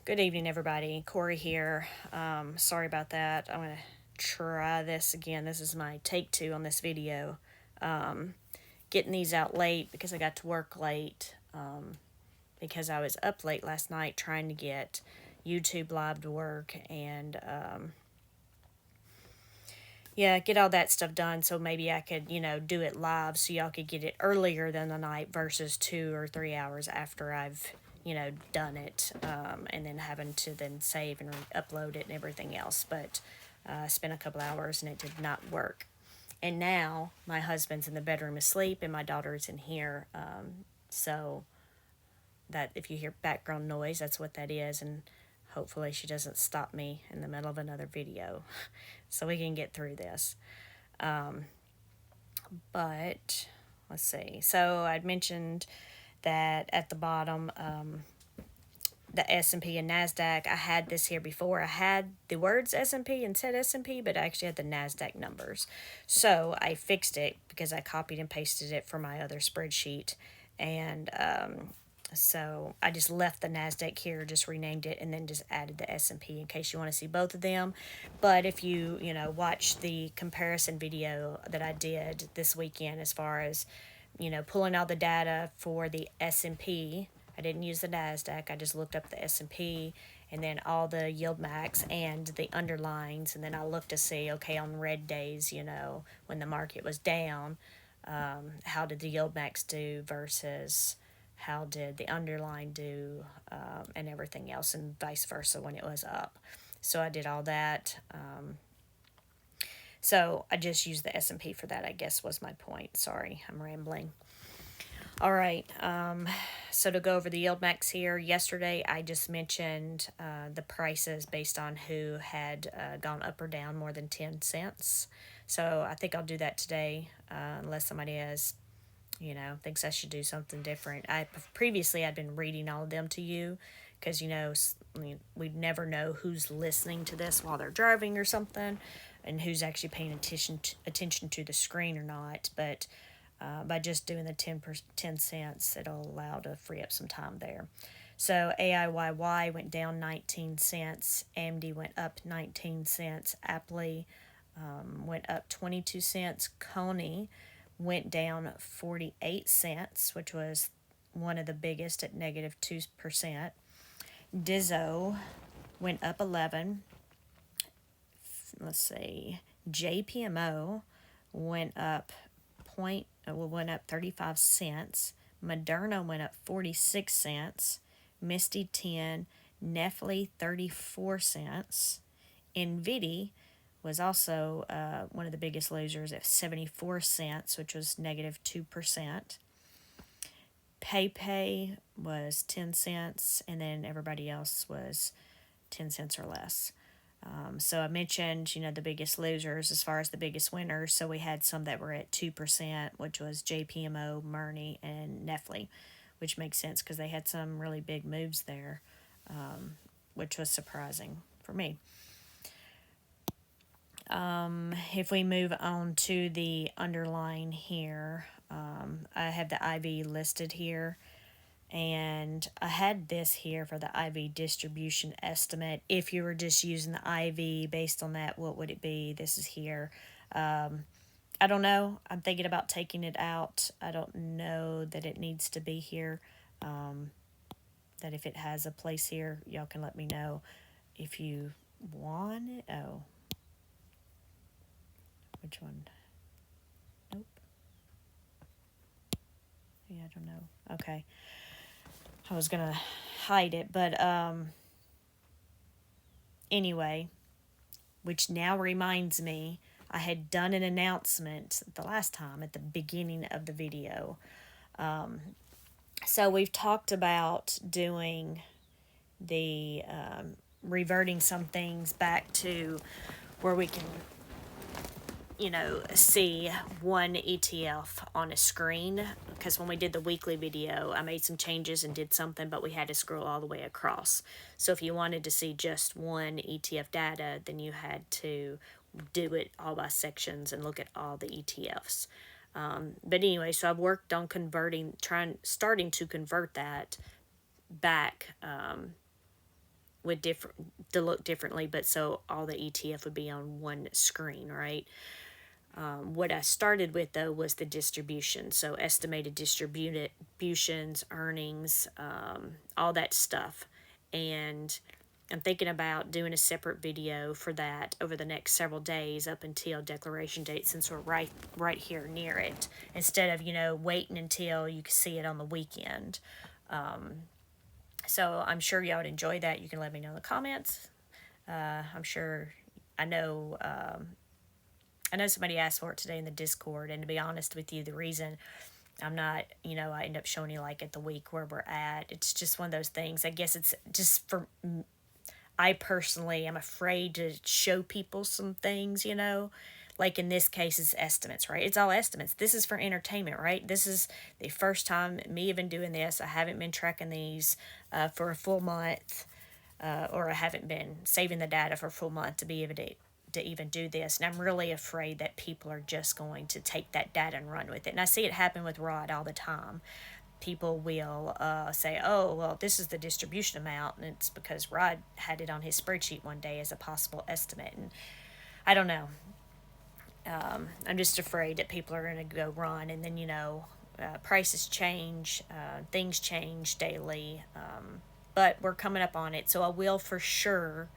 Good evening, everybody. Corey here. Sorry about that. I'm going to try this again. This is my take two on this video. Getting these out late because I got to work late because I was up late last night trying to get YouTube Live to work and yeah, get all that stuff done so maybe I could, do it live so y'all could get it earlier than the night versus 2 or 3 hours after I've, done it, and then having to then save and upload it and everything else. But I spent a couple hours and it did not work. And now my husband's in the bedroom asleep and my daughter's in here. So that if you hear background noise, that's what that is. And hopefully she doesn't stop me in the middle of another video so we can get through this. But let's see. So I'd mentioned that at the bottom, the S&P and NASDAQ, I had this here before. I had the words S&P and said S&P, but I actually had the NASDAQ numbers. So I fixed it because I copied and pasted it from my other spreadsheet. And so I just left the NASDAQ here, just renamed it, and then just added the S&P in case you want to see both of them. But if you, watch the comparison video that I did this weekend as far as, pulling all the data for the S&P, I didn't use the NASDAQ. I just looked up the S&P and then all the YieldMax and the underlines. And then I looked to see, okay, on red days, when the market was down, how did the YieldMax do versus how did the underline do, and everything else, and vice versa when it was up. So I did all that. So I just used the S&P for that, I guess was my point. Sorry, I'm rambling. All right, so to go over the YieldMax here, yesterday I just mentioned the prices based on who had gone up or down more than 10 cents. So I think I'll do that today, unless somebody has, thinks I should do something different. Previously I'd been reading all of them to you because, we'd never know who's listening to this while they're driving or something and who's actually paying attention to the screen or not. But by just doing the 10 cents, it'll allow to free up some time there. So AIYY went down 19 cents, AMD went up 19 cents, Apple went up 22 cents, Coney went down 48 cents, which was one of the biggest at negative 2%. Dizzo went up 11. Let's see. JPMO went up went up 35 cents. Moderna went up 46 cents. Misty 10, Nestle 34 cents. Nvidia was also one of the biggest losers at 74 cents, which was negative 2%. PayPay was 10 cents, and then everybody else was 10 cents or less. So I mentioned, the biggest losers as far as the biggest winners. So we had some that were at 2%, which was JPMO, Murny, and Nestle, which makes sense because they had some really big moves there, which was surprising for me. If we move on to the underline here, I have the IV listed here. And I had this here for the IV distribution estimate. If you were just using the IV based on that, what would it be? This is here. I don't know. I'm thinking about taking it out. I don't know that it needs to be here. That if it has a place here, y'all can let me know if you want it. Oh, which one? Nope. Yeah, I don't know. Okay. I was going to hide it, but anyway, which now reminds me, I had done an announcement the last time at the beginning of the video. So we've talked about doing the reverting some things back to where we can, see one ETF on a screen. Because when we did the weekly video, I made some changes and did something, but we had to scroll all the way across. So if you wanted to see just one ETF data, then you had to do it all by sections and look at all the ETFs. But anyway, so I've worked on starting to convert that back would different to look differently, but so all the ETF would be on one screen, right? What I started with though was the distribution, so estimated distributions, earnings, all that stuff, and I'm thinking about doing a separate video for that over the next several days up until declaration date, since we're right here near it, instead of waiting until you can see it on the weekend. So I'm sure y'all would enjoy that. You can let me know in the comments. I'm sure I know I know somebody asked for it today in the Discord, and to be honest with you, the reason I'm not, I end up showing you like at the week where we're at. It's just one of those things. I guess it's just for, I personally am afraid to show people some things, like in this case, it's estimates, right? It's all estimates. This is for entertainment, right? This is the first time me even doing this. I haven't been tracking these for a full month, or I haven't been saving the data for a full month to be able to even do this. And I'm really afraid that people are just going to take that data and run with it. And I see it happen with Rod all the time. People will say, oh, well, this is the distribution amount. And it's because Rod had it on his spreadsheet one day as a possible estimate. And I don't know. I'm just afraid that people are going to go run. And then, prices change, things change daily. But we're coming up on it. So I will for sure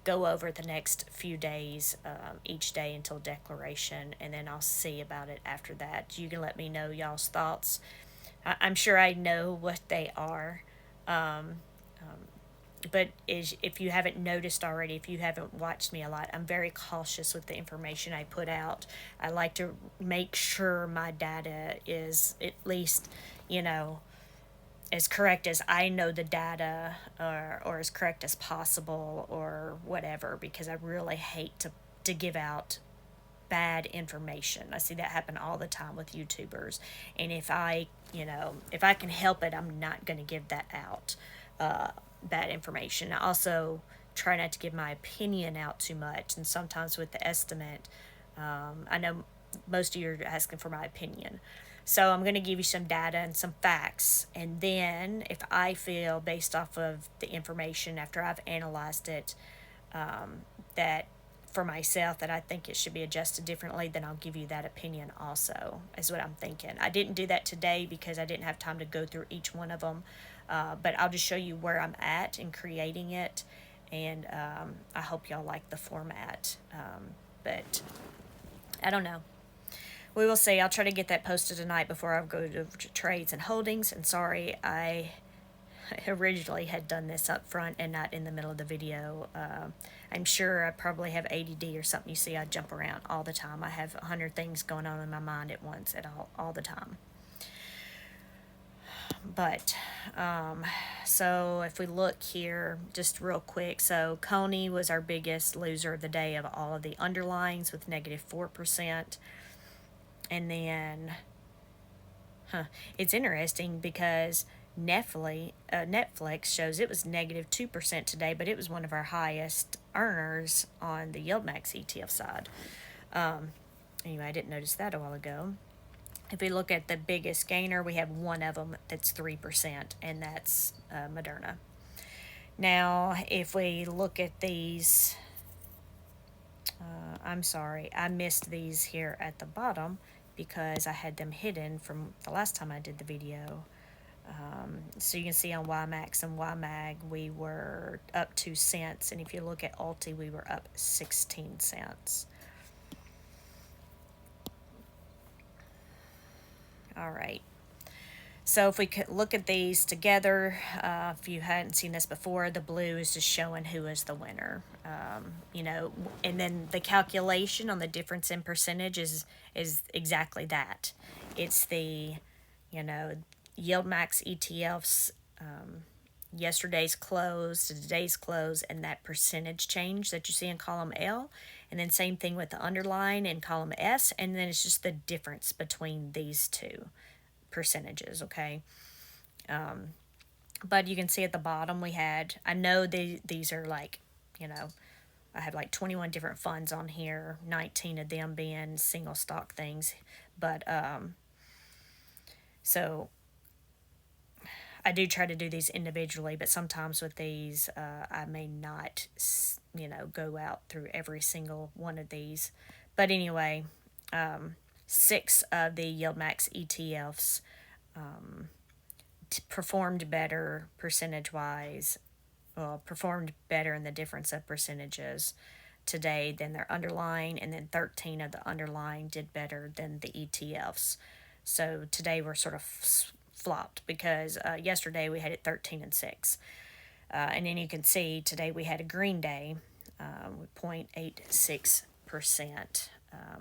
go over the next few days, each day until declaration, and then I'll see about it after that. You can let me know y'all's thoughts. I'm sure I know what they are, but if you haven't noticed already, if you haven't watched me a lot, I'm very cautious with the information I put out. I like to make sure my data is at least, as correct as I know the data, or as correct as possible, or whatever, because I really hate to give out bad information. I see that happen all the time with YouTubers. And if I can help it, I'm not going to give that out, bad information. I also try not to give my opinion out too much. And sometimes with the estimate, I know most of you are asking for my opinion. So I'm going to give you some data and some facts. And then if I feel, based off of the information after I've analyzed it, that for myself that I think it should be adjusted differently, then I'll give you that opinion also, is what I'm thinking. I didn't do that today because I didn't have time to go through each one of them. But I'll just show you where I'm at in creating it. And I hope y'all like the format. But I don't know. We will see. I'll try to get that posted tonight before I go to trades and holdings. And sorry, I originally had done this up front and not in the middle of the video. I'm sure I probably have ADD or something. You see, I jump around all the time. I have 100 things going on in my mind at once, all the time. But so if we look here just real quick, so Coney was our biggest loser of the day of all of the underlines with negative 4%. And then it's interesting because Netflix shows it was negative 2% today, but it was one of our highest earners on the YieldMax ETF side. Anyway, I didn't notice that a while ago. If we look at the biggest gainer, we have one of them that's 3%, and that's Moderna. Now, if we look at these, I'm sorry, I missed these here at the bottom because I had them hidden from the last time I did the video. So you can see on YieldMax and YMAG we were up 2 cents, and if you look at Ulti, we were up 16 cents. All right. So if we could look at these together, if you hadn't seen this before, the blue is just showing who is the winner. And then the calculation on the difference in percentage is exactly that. It's the, YieldMax ETFs, yesterday's close to today's close, and that percentage change that you see in column L. And then same thing with the underline in column S, and then it's just the difference between these two percentages, okay? But you can see at the bottom I know these are like, I have like 21 different funds on here, 19 of them being single stock things. But so I do try to do these individually, but sometimes with these, I may not, go out through every single one of these. But anyway, 6 of the YieldMax ETFs performed better percentage wise, well, performed better in the difference of percentages today than their underlying, and then 13 of the underlying did better than the ETFs. So today we're sort of flopped because yesterday we had it 13 and 6. And then you can see today we had a green day with 0.86%.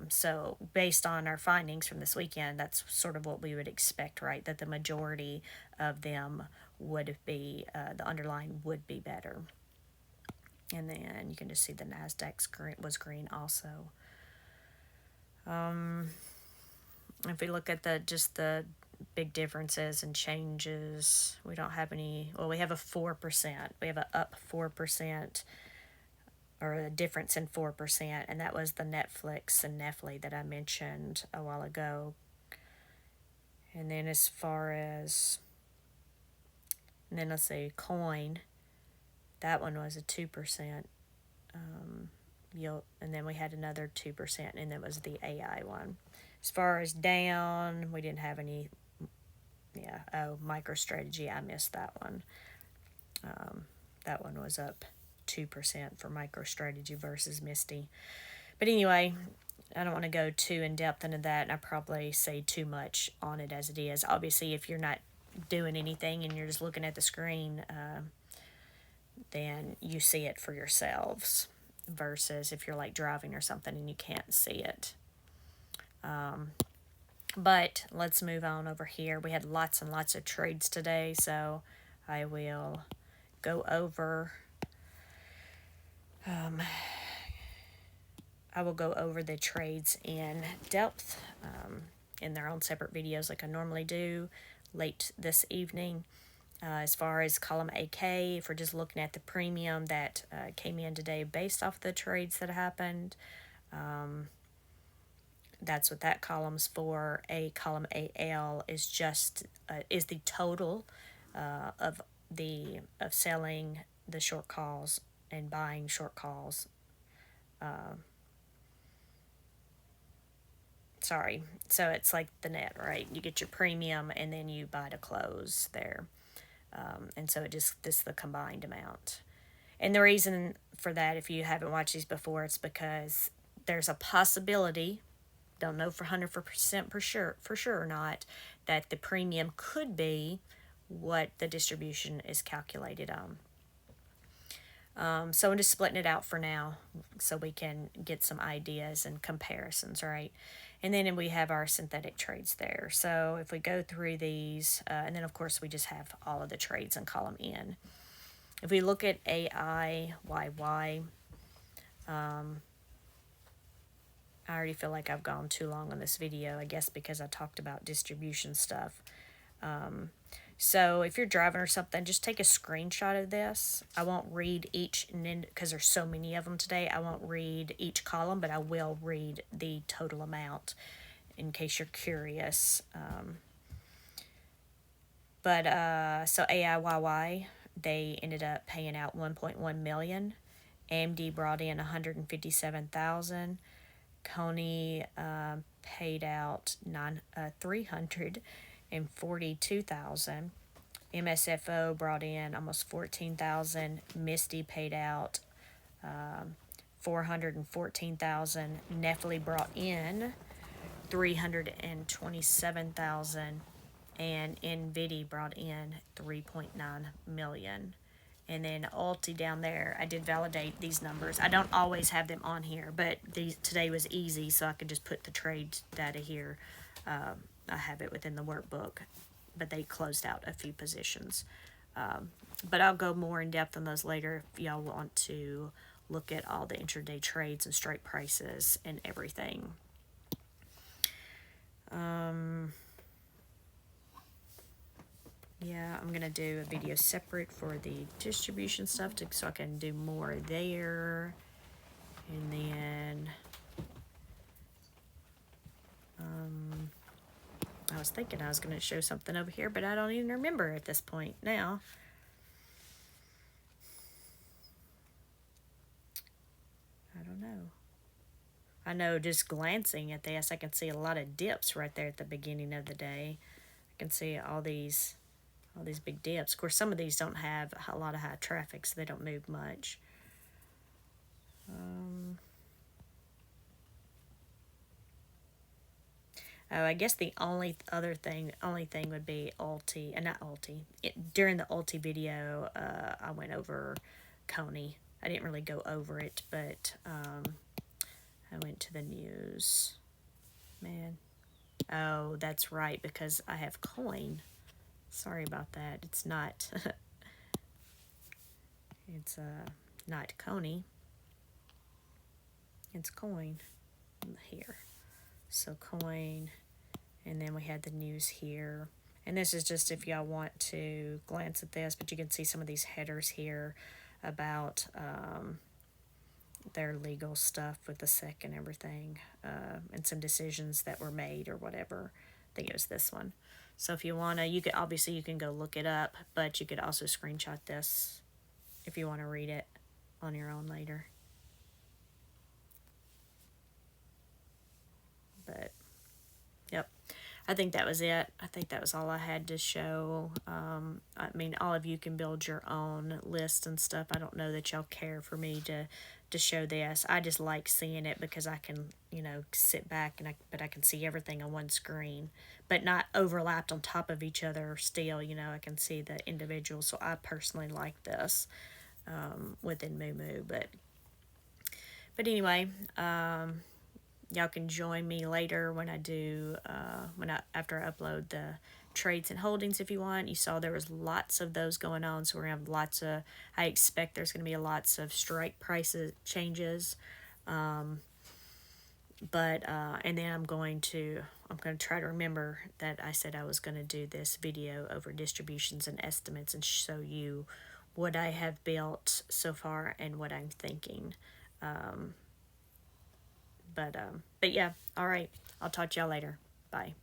So based on our findings from this weekend, that's sort of what we would expect, right? That the majority of them would be, the underlying would be better. And then you can just see the NASDAQ's was green also. If we look at just the big differences and changes, we don't have any. Well, we have a 4%. We have a up 4%, or a difference in 4%, and that was the Netflix and Netflix that I mentioned a while ago. And then as far as, and then let's see, coin, that one was a 2% yield, and then we had another 2%, and that was the AI one. As far as down, we didn't have any. Yeah, oh, MicroStrategy, I missed that one. That one was up 2% for MicroStrategy versus Misty. But anyway, I don't want to go too in depth into that, and I probably say too much on it as it is. Obviously, if you're not doing anything and you're just looking at the screen, then you see it for yourselves, versus if you're like driving or something and you can't see it. But let's move on over here. We had lots and lots of trades today, so I will go over. I will go over the trades in depth in their own separate videos like I normally do late this evening. As far as column AK, if we're just looking at the premium that came in today based off the trades that happened, that's what that column's for. A column AL is just is the total of selling the short calls and buying short calls. Sorry, so it's like the net, right? You get your premium and then you buy to close there, and so this is the combined amount. And the reason for that, if you haven't watched these before, it's because there's a possibility, don't know for 100% for sure or not, that the premium could be what the distribution is calculated on. So I'm just splitting it out for now so we can get some ideas and comparisons, right? And then we have our synthetic trades there. So if we go through these, and then of course we just have all of the trades in column N. If we look at AIYY, I already feel like I've gone too long on this video, I guess because I talked about distribution stuff. So if you're driving or something, just take a screenshot of this. I won't read each, because there's so many of them today, I won't read each column, but I will read the total amount in case you're curious. So AIYY, they ended up paying out $1.1 million. AMD brought in $157,000. Coney paid out $342,000. MSFO brought in almost $14,000. Misty paid out $414,000. Nephilim brought in $327,000, and NVIDIA brought in $3.9 million. And then Ulti down there, I did validate these numbers. I don't always have them on here, but today was easy, so I could just put the trade data here. I have it within the workbook, but they closed out a few positions. But I'll go more in depth on those later if y'all want to look at all the intraday trades and strike prices and everything. Yeah, I'm going to do a video separate for the distribution stuff so I can do more there. And then I was thinking I was going to show something over here, but I don't even remember at this point now. I don't know. I know just glancing at this, I can see a lot of dips right there at the beginning of the day. I can see all these big dips. Of course, some of these don't have a lot of high traffic, so they don't move much. Oh, I guess the only thing would be Ulti, not Ulti. During the Ulti video, I went over Coney. I didn't really go over it, but I went to the news. Man. Oh, that's right, because I have coin. Sorry about that. It's not. It's not Coney. It's coin here. So coin, and then we had the news here. And this is just if y'all want to glance at this, but you can see some of these headers here about their legal stuff with the SEC and everything, and some decisions that were made or whatever. I think it was this one. So if you wanna, you could obviously you can go look it up, but you could also screenshot this if you want to read it on your own later. But yep, I think that was it. I think that was all I had to show. I mean, all of you can build your own list and stuff. I don't know that y'all care for me to show this. I just like seeing it because I can, sit back and but I can see everything on one screen, but not overlapped on top of each other still. I can see the individuals. So I personally like this within Moo. But anyway, y'all can join me later when I do after I upload the trades and holdings if you want. You saw there was lots of those going on, so we're gonna have lots of, I expect there's gonna be lots of strike prices changes. But and then I'm going to try to remember that I said I was going to do this video over distributions and estimates and show you what I have built so far and what I'm thinking. But yeah, all right. I'll talk to y'all later. Bye.